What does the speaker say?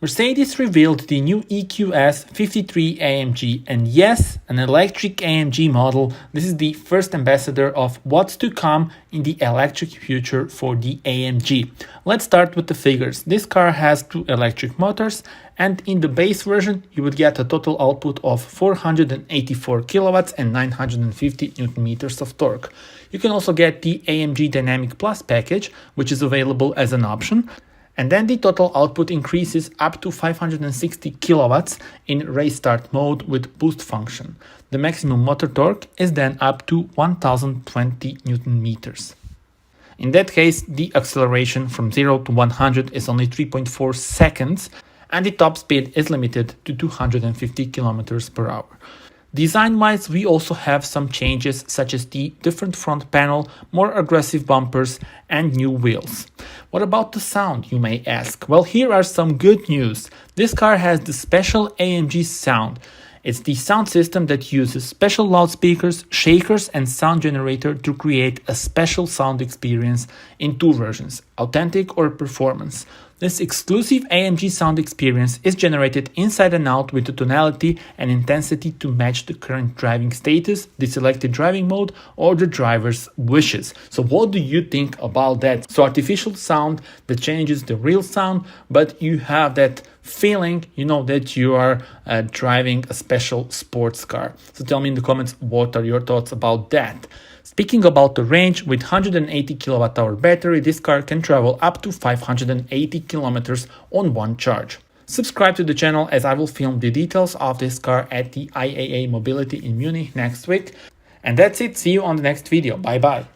Mercedes revealed the new EQS 53 AMG, and yes, an electric AMG model. This is the first ambassador of what's to come in the electric future for the AMG. Let's start with the figures. This car has 2 electric motors, and in the base version you would get a total output of 484 kilowatts and 950 newton meters of torque. You can also get the AMG Dynamic Plus package, which is available as an option. And then the total output increases up to 560 kilowatts in race start mode with boost function. The maximum motor torque is then up to 1020 newton meters. In that case, the acceleration from 0 to 100 is only 3.4 seconds, and the top speed is limited to 250 kilometers per hour. Design-wise, we also have some changes such as the different front panel, more aggressive bumpers, and new wheels. What about the sound, you may ask? Well, here are some good news. This car has the special AMG sound. It's the sound system that uses special loudspeakers, shakers, and sound generator to create a special sound experience in 2 versions, Authentic or Performance. This exclusive AMG sound experience is generated inside and out with the tonality and intensity to match the current driving status, the selected driving mode, or the driver's wishes. So what do you think about that? So artificial sound that changes the real sound, but you have that feeling, that you are driving a special sports car. So tell me in the comments, what are your thoughts about that? Speaking about the range, with 180 kWh battery, this car can travel up to 580 kilometers on one charge. Subscribe to the channel as I will film the details of this car at the IAA Mobility in Munich next week. And that's it. See you on the next video. Bye bye.